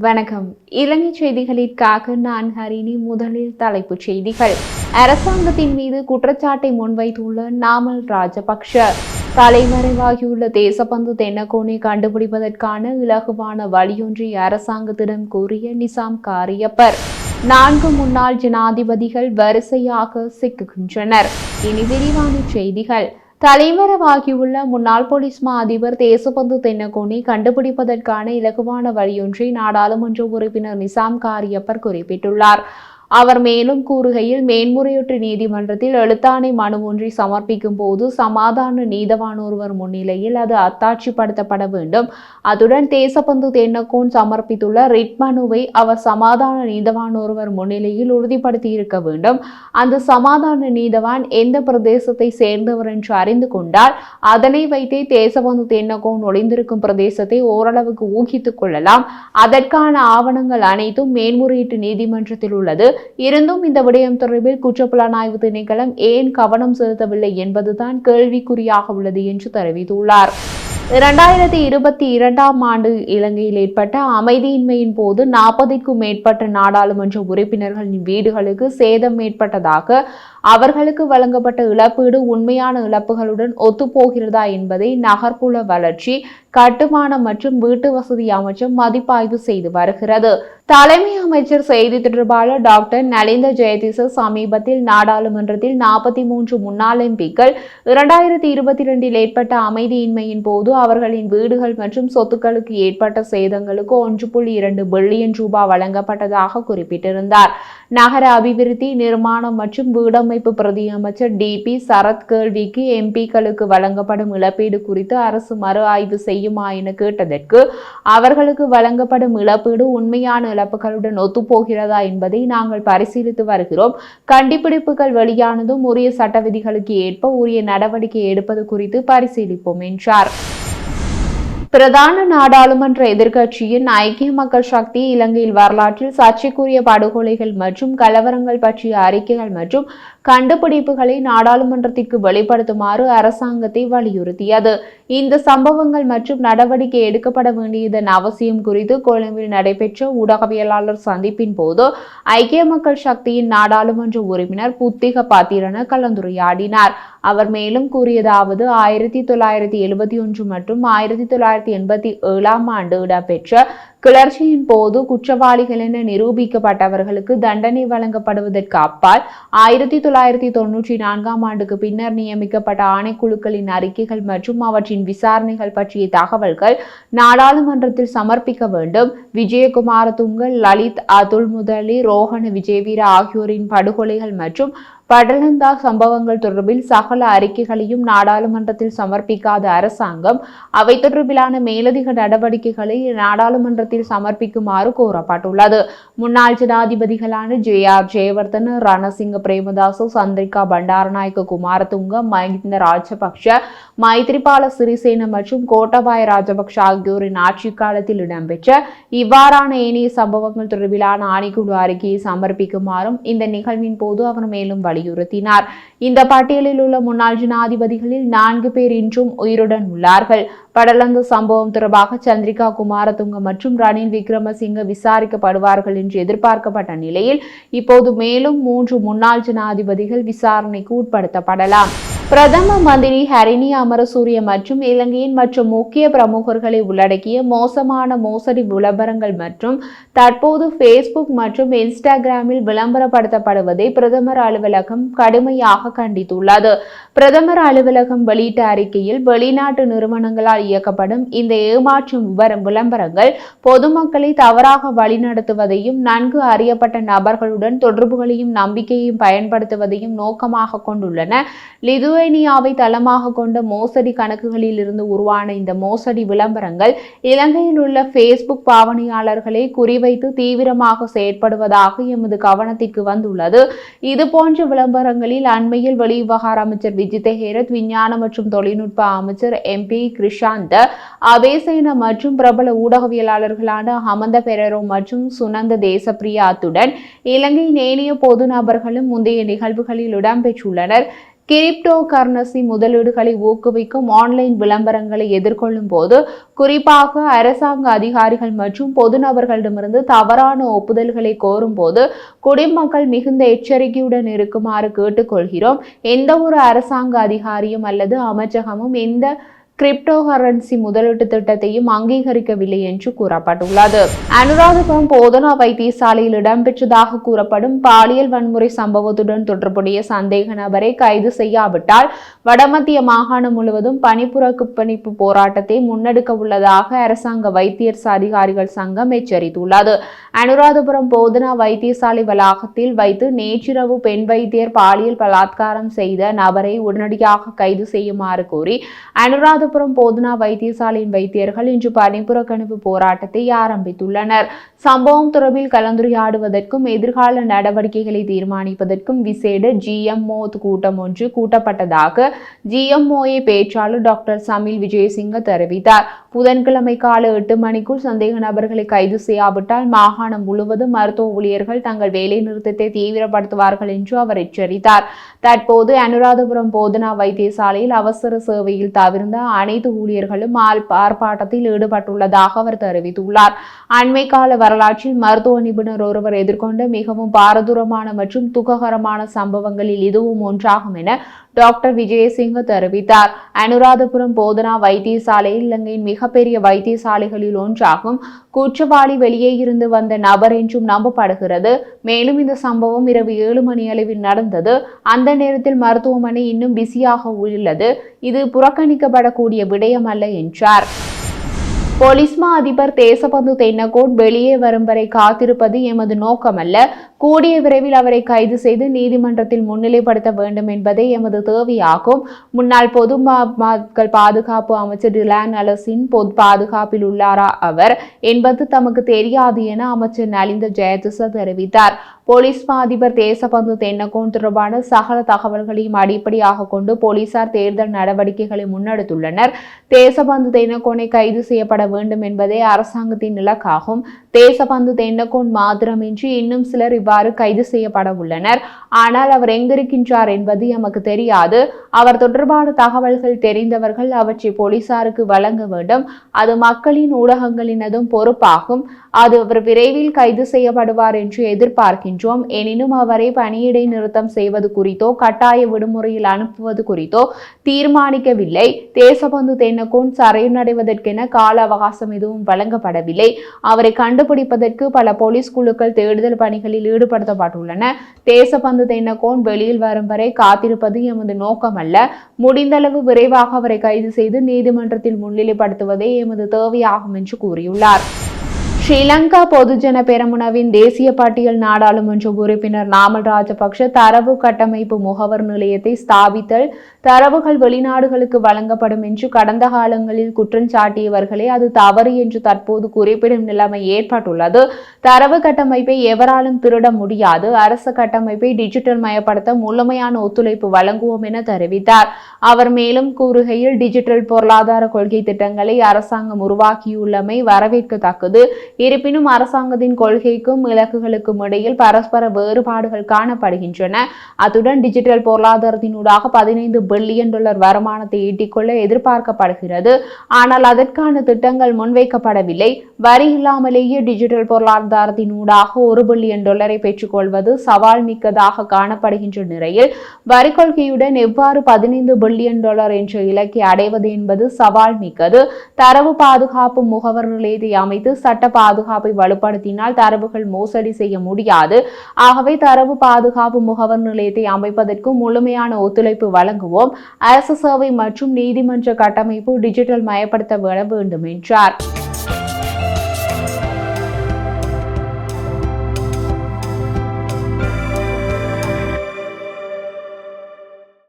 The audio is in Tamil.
வணக்கம். இலங்கை செய்திகளுக்காக நான் ஹரிணி. முதலில் தலைப்புச் செய்திகள். அரசாங்கத்தின் மீது குற்றச்சாட்டை முன்வைத்துள்ள நாமல் ராஜபக்ஷ. தலைமறைவாகியுள்ள தேசபந்து தென்னகோனை கண்டுபிடிப்பதற்கான இலகுவான வழியொன்றை அரசாங்கத்திடம் கூறிய நிசாம் காரியப்பர். 4 முன்னாள் ஜனாதிபதிகள் வரிசையாக சிக்குகின்றனர். இனி விரிவான செய்திகள். தலைமறைவாகியுள்ள முன்னாள் போலீஸ் மா அதிபர் தேசபந்து தென்னகோனை கண்டுபிடிப்பதற்கான இலகுவான வழியொன்றை நாடாளுமன்ற உறுப்பினர் நிசாம் காரியப்பர் குறிப்பிட்டுள்ளார். அவர் மேலும் கூறுகையில், மேன்முறையீட்டு நீதிமன்றத்தில் எழுத்தாணை மனு ஒன்றை சமர்ப்பிக்கும் போது சமாதான நீதவான் ஒருவர் முன்னிலையில் அது அத்தாட்சிப்படுத்தப்பட வேண்டும். அத்துடன் தேசபந்து தென்னகோன் சமர்ப்பித்துள்ள ரிட் மனுவை அவர் சமாதான நீதவான் ஒருவர் முன்னிலையில் உறுதிப்படுத்தியிருக்க வேண்டும். அந்த சமாதான நீதவான் எந்த பிரதேசத்தை சேர்ந்தவர் என்று அறிந்து கொண்டால் அதனை வைத்தே தேசபந்து தென்னகோன் ஒளிந்திருக்கும் பிரதேசத்தை ஓரளவுக்கு ஊகித்துக் கொள்ளலாம். அதற்கான ஆவணங்கள் அனைத்தும் மேன்முறையீட்டு நீதிமன்றத்தில் உள்ளது. இருந்தும் இந்த விடயம் தொடர்பில் குற்றப்புலனாய்வு திணைக்களம் ஏன் கவனம் செலுத்தவில்லை என்பதுதான் கேள்விக்குறியாக உள்ளது என்று தெரிவித்துள்ளார். 2022ஆம் ஆண்டு இலங்கையில் ஏற்பட்ட அமைதியின்மையின் போது 40க்கும் மேற்பட்ட நாடாளுமன்ற உறுப்பினர்களின் வீடுகளுக்கு சேதம் ஏற்பட்டதாக அவர்களுக்கு வழங்கப்பட்ட இழப்பீடு உண்மையான இழப்புகளுடன் ஒத்துப்போகிறதா என்பதை நகர்ப்புற வளர்ச்சி, கட்டுமானம் மற்றும் வீட்டு வசதி அமைச்சர் மதிப்பாய்வு செய்து வருகிறது. தலைமை அமைச்சர் செய்தி தொடர்பாளர் டாக்டர் நலிந்த ஜெயதிச சமீபத்தில் நாடாளுமன்றத்தில் 43 முன்னாள் எம்பிக்கள் 2022இல் ஏற்பட்ட அமைதியின்மையின் போது அவர்களின் வீடுகள் மற்றும் சொத்துக்களுக்கு ஏற்பட்ட சேதங்களுக்கு 1.2 பில்லியன் ரூபாய் வழங்கப்பட்டதாக குறிப்பிட்டிருந்தார். நகர அபிவிருத்தி, நிர்மாணம் மற்றும் வீடமைப்பு பிரதி அமைச்சர் DP சரத் கேள்விக்கு எம்பிக்களுக்கு வழங்கப்படும் இழப்பீடு குறித்து அரசு மறு ஆய்வு செய்யுமா என கேட்டதற்கு, அவர்களுக்கு வழங்கப்படும் இழப்பீடு உண்மையான இழப்புகளுடன் ஒத்துப்போகிறதா என்பதை நாங்கள் பரிசீலித்து வருகிறோம். கண்டுபிடிப்புகள் வெளியானதும் உரிய சட்ட விதிகளுக்கு ஏற்ப உரிய நடவடிக்கை எடுப்பது குறித்து பரிசீலிப்போம் என்றார். பிரதான நாடாளுமன்ற எதிர்க்கட்சியின் ஐக்கிய மக்கள் சக்தி இலங்கையில் வரலாற்றில் சர்ச்சைக்குரிய படுகொலைகள் மற்றும் கலவரங்கள் பற்றிய அறிக்கைகள் மற்றும் கண்டுபிடிப்புகளை நாடாளுமன்றத்திற்கு வெளிப்படுத்துமாறு அரசாங்கத்தை வலியுறுத்தியது. இந்த சம்பவங்கள் மற்றும் நடவடிக்கை எடுக்கப்பட வேண்டியதன் அவசியம் குறித்து கொழும்பில் நடைபெற்ற ஊடகவியலாளர் சந்திப்பின் போது ஐக்கிய மக்கள் சக்தியின் நாடாளுமன்ற உறுப்பினர் புத்திக பாத்திரன கலந்துரையாடினார். அவர் மேலும் கூறியதாவது, 1971 மற்றும் 1987ஆம் ஆண்டு இடம்பெற்ற கிளர்ச்சியின் போது குற்றவாளிகள் என நிரூபிக்கப்பட்டவர்களுக்கு தண்டனை வழங்கப்படுவதற்கு அப்பால் 1994ஆம் ஆண்டுக்கு பின்னர் நியமிக்கப்பட்ட ஆணைக்குழுக்களின் அறிக்கைகள் மற்றும் அவற்றின் விசாரணைகள் பற்றிய தகவல்கள் நாடாளுமன்றத்தில் சமர்ப்பிக்க வேண்டும். விஜயகுமாரதுங்க, லலித் அதுல்முதலி, ரோஹண விஜயவீர ஆகியோரின் படுகொலைகள் மற்றும் படலந்தா சம்பவங்கள் தொடர்பில் சகல அறிக்கைகளையும் நாடாளுமன்றத்தில் சமர்ப்பிக்காத அரசாங்கம் அவை தொடர்பிலான மேலதிக நடவடிக்கைகளை நாடாளுமன்றத்தில் சமர்ப்பிக்குமாறு கோரப்பட்டுள்ளது. முன்னாள் ஜனாதிபதிகளான JR ஜெயவர்தன, ரணசிங்க பிரேமதாச, சந்திரிகா பண்டாரநாயக்க குமாரதுங்க, மஹிந்த ராஜபக்ஷ, மைத்ரிபால சிறிசேன மற்றும் கோட்டாபய ராஜபக்ஷ ஆகியோரின் ஆட்சி காலத்தில் இடம்பெற்ற இவ்வாறான ஏனைய சம்பவங்கள் தொடர்பிலான ஆணைக்குழு அறிக்கையை சமர்ப்பிக்குமாறும் இந்த நிகழ்வின் போது அவர் மேலும் வலியுறுத்தினார். இந்த பட்டியலில் உள்ள முன்னாள் ஜனாதிபதிகளில் 4 பேர் இன்றும் உயிருடன் உள்ளார்கள். படலந்த சம்பவம் தொடர்பாக சந்திரிகா குமாரதுங்க மற்றும் ரணில் விக்ரமசிங்க விசாரிக்கப்படுவார்கள் என்று எதிர்பார்க்கப்பட்ட நிலையில் இப்போது மேலும் 3 முன்னாள் ஜனாதிபதிகள் விசாரணைக்கு உட்படுத்தப்படலாம். பிரதம மந்திரி ஹரிணி அமரசூரிய மற்றும் இலங்கையின் மற்றும் முக்கிய பிரமுகர்களை உள்ளடக்கிய மோசமான மோசடி விளம்பரங்கள் மற்றும் தற்போது Facebook மற்றும் இன்ஸ்டாகிராமில் விளம்பரப்படுத்தப்படுவதை பிரதமர் அலுவலகம் கடுமையாக கண்டித்துள்ளது. பிரதமர் அலுவலகம் வெளியிட்ட அறிக்கையில், வெளிநாட்டு நிறுவனங்களால் இயக்கப்படும் இந்த ஏமாற்றும் விளம்பரங்கள் பொதுமக்களை தவறாக வழிநடத்துவதையும் நன்கு அறியப்பட்ட நபர்களுடன் தொடர்புகளையும் நம்பிக்கையையும் பயன்படுத்துவதையும் நோக்கமாக கொண்டுள்ளன. லிதுவேனியாவை தளமாக கொண்ட மோசடி கணக்குகளில் இருந்து உருவான இந்த மோசடி விளம்பரங்கள் இலங்கையில் உள்ள Facebook பாவனையாளர்களை குறிவைத்து தீவிரமாக செயற்படுவதாக எமது கவனத்திற்கு வந்துள்ளது. இதுபோன்ற விளம்பரங்களில் அண்மையில் வெளிவிவகார அமைச்சர் விஜித ஹேரத், விஞ்ஞான மற்றும் தொழில்நுட்ப அமைச்சர் MP கிருஷாந்த அபேசேன மற்றும் பிரபல ஊடகவியலாளர்களான ஹமந்த பெரேரோ மற்றும் சுனந்த தேசப்பிரியா அத்துடன் இலங்கையின் ஏனைய பொது நபர்களும் முந்தைய நிகழ்வுகளில் இடம்பெற்றுள்ளனர். கிரிப்டோ கரன்சி முதலீடுகளை ஊக்குவிக்கும் ஆன்லைன் விளம்பரங்களை எதிர்கொள்ளும் போது குறிப்பாக அரசாங்க அதிகாரிகள் மற்றும் பொதுநபர்களிடமிருந்து தவறான ஒப்புதல்களை கோரும் போது குடிமக்கள் மிகுந்த எச்சரிக்கையுடன் இருக்குமாறு கேட்டுக்கொள்கிறோம். எந்த ஒரு அரசாங்க அதிகாரியும் அல்லது அமைச்சகமும் எந்த கிரிப்டோ கரன்சி முதலீட்டு திட்டத்தையும் அங்கீகரிக்கவில்லை என்று கூறப்பட்டுள்ளது. அனுராதபுரம் போதனா வைத்தியசாலையில் இடம்பெற்றதாக கூறப்படும் பாலியல் வன்முறை சம்பவத்துடன் தொடர்புடைய சந்தேக நபரை கைது செய்யாவிட்டால் வடமத்திய மாகாணம் முழுவதும் பணிப்புறக்கணிப்பு போராட்டத்தை முன்னெடுக்க உள்ளதாக அரசாங்க வைத்தியர் அதிகாரிகள் சங்கம் எச்சரித்துள்ளது. அனுராதபுரம் போதனா வைத்தியசாலை வளாகத்தில் வைத்து நேற்றிரவு பெண் வைத்தியர் பாலியல் பலாத்காரம் செய்த நபரை உடனடியாக கைது செய்யுமாறு கோரி அனுராதபுரம் போதனா வைத்தியசாலையின் வைத்தியர்கள் இன்று பணிப்புறக்கணிப்பு போராட்டத்தை ஆரம்பித்துள்ளனர். சம்பவம் தொடர்பில் கலந்துரையாடுவதற்கும் எதிர்கால நடவடிக்கைகளை தீர்மானிப்பதற்கும் விசேட GMO கூட்டம் ஒன்று கூட்டப்பட்டதாக GMOA பேச்சாளர் டாக்டர் சமில் விஜயசிங்க தெரிவித்தார். புதன்கிழமை காலை 8 மணிக்குள் சந்தேக நபர்களை கைது செய்யாவிட்டால் மாகாணம் முழுவதும் மருத்துவ ஊழியர்கள் தங்கள் வேலை நிறுத்தத்தை தீவிரப்படுத்துவார்கள் என்று அவர் எச்சரித்தார். தற்போது அனுராதபுரம் போதனா வைத்தியசாலையில் அவசர சேவையில் தவிர்ந்த அனைத்து ஊழியர்களும் ஆர்ப்பாட்டத்தில் ஈடுபட்டுள்ளதாக அவர் தெரிவித்துள்ளார். அண்மை கால வரலாற்றில் மருத்துவ நிபுணர் ஒருவர் எதிர்கொண்ட மிகவும் பாரதூரமான மற்றும் துக்ககரமான சம்பவங்களில் இதுவும் ஒன்றாகும் என டாக்டர் விஜயசிங்க தெரிவித்தார். அனுராதபுரம் போதனா வைத்தியசாலையில் இலங்கையின் மிகப்பெரிய வைத்தியசாலைகளில் ஒன்றாகும். குற்றவாளி வெளியே இருந்து வந்த நபர் என்றும் நம்பப்படுகிறது. மேலும் இந்த சம்பவம் இரவு 7 மணி அளவில் நடந்தது. அந்த நேரத்தில் மருத்துவமனை இன்னும் பிஸியாக உள்ளது. இது புறக்கணிக்கப்படக்கூடிய விடயம் அல்ல என்றார். பொலிஸ்மா அதிபர் தேசபந்து தென்னகோன் வெளியே வரும் வரை காத்திருப்பது எமது நோக்கமல்ல. கூடிய விரைவில் அவரை கைது செய்து நீதிமன்றத்தில் முன்னிலைப்படுத்த வேண்டும் என்பதே எமது தேவையாகும். முன்னாள் பொது மக்கள் பாதுகாப்பு அமைச்சர் டிலான் அலசின் பொது பாதுகாப்பில் உள்ளாரா அவர் என்பது தமக்கு தெரியாது என அமைச்சர் நலிந்த ஜெயதிச தெரிவித்தார். பொலிஸ்மா அதிபர் தேசபந்து தென்னகோன் தொடர்பான சகல தகவல்களையும் அடிப்படையாக கொண்டு போலீசார் தேர்தல் நடவடிக்கைகளை முன்னெடுத்துள்ளனர். தேசபந்து தென்னகோனை கைது செய்யப்பட வேண்டும் என்பதே அரசாங்கத்தின் இலக்காகும். தேசபந்து தென்னகோன் மாத்திரமின்றி இன்னும் சிலர் இவ்வாறு கைது செய்யப்பட உள்ளனர். ஆனால் அவர் எங்கிருக்கின்றார் என்பது எமக்கு தெரியாது. அவர் தொடர்பான தகவல்கள் தெரிந்தவர்கள் அவற்றை போலீசாருக்கு வழங்க வேண்டும். அது மக்களின் ஊடகங்களினதும் பொறுப்பாகும். அவர் விரைவில் கைது செய்யப்படுவார் என்று எதிர்பார்க்கின்றோம். எனினும் அவரை பணியிடை நிறுத்தம் செய்வது குறித்தோ கட்டாய விடுமுறையில் அனுப்புவது குறித்தோ தீர்மானிக்கவில்லை. தேசபந்து தென்னகோன் சரணடைவதற்கென கால அவகாசம் எதுவும் வழங்கப்படவில்லை. அவரை கண்டுபிடிப்பதற்கு பல போலீஸ் குழுக்கள் தேடுதல் பணிகளில் ஈடுபடுத்தப்பட்டுள்ளன. தேசபந்து தென்னகோன் வெளியில் வரும் வரை காத்திருப்பது எமது நோக்கமல்ல. முடிந்தளவு விரைவாக அவரை கைது செய்து நீதிமன்றத்தில் முன்னிலைப்படுத்துவதே எமது தேவையாகும் என்று கூறியுள்ளார். ஸ்ரீலங்கா பொதுஜன பெரமுனவின் தேசிய பட்டியல் நாடாளுமன்ற உறுப்பினர் நாமல் ராஜபக்ஷ தரவு கட்டமைப்பு முகவர் நிலையத்தை ஸ்தாபித்தல் தரவுகள் வெளிநாடுகளுக்கு வழங்கப்படும் என்று கடந்த காலங்களில் குற்றம் சாட்டியவர்களே அது தவறு என்று தற்போது குறிப்பிடும் நிலைமை ஏற்பட்டுள்ளது. தரவு கட்டமைப்பை எவராலும் திருட முடியாது. அரசு கட்டமைப்பை டிஜிட்டல் மயப்படுத்த முழுமையான ஒத்துழைப்பு வழங்குவோம் என தெரிவித்தார். அவர் மேலும் கூறுகையில் டிஜிட்டல் பொருளாதார கொள்கை திட்டங்களை அரசாங்கம் உருவாக்கியுள்ளமை வரவேற்கத்தக்கது. இருப்பினும் அரசாங்கத்தின் கொள்கைக்கும் இலக்குகளுக்கும் இடையில் பரஸ்பர வேறுபாடுகள் காணப்படுகின்றன. அத்துடன் டிஜிட்டல் பொருளாதாரத்தினூடாக $15 பில்லியன் வருமானத்தை ஈட்டிக்கொள்ள எதிர்பார்க்கப்படுகிறது. ஆனால் அதற்கான திட்டங்கள் முன்வைக்கப்படவில்லை. வரி இல்லாமலேயே டிஜிட்டல் பொருளாதாரத்தினூடாக $1 பில்லியன் பெற்றுக்கொள்வது சவால் மிக்கதாக காணப்படுகின்ற நிலையில் வரி கொள்கையுடன் எவ்வாறு $15 பில்லியன் என்ற இலக்கை அடைவது என்பது சவால் மிக்கது. தரவு பாதுகாப்பு முகவர் நிலையத்தை அமைத்து சட்ட பாதுகாப்பை வலுப்படுத்தினால் தரவுகள் மோசடி செய்ய முடியாது. ஆகவே தரவு பாதுகாப்பு முகவர் நிலையத்தை அமைப்பதற்கு முழுமையான ஒத்துழைப்பு வழங்குவோம். அரசு சேவை மற்றும் நீதிமன்ற கட்டமைப்பு டிஜிட்டல் மயப்படுத்த வேண்டும் என்றார்.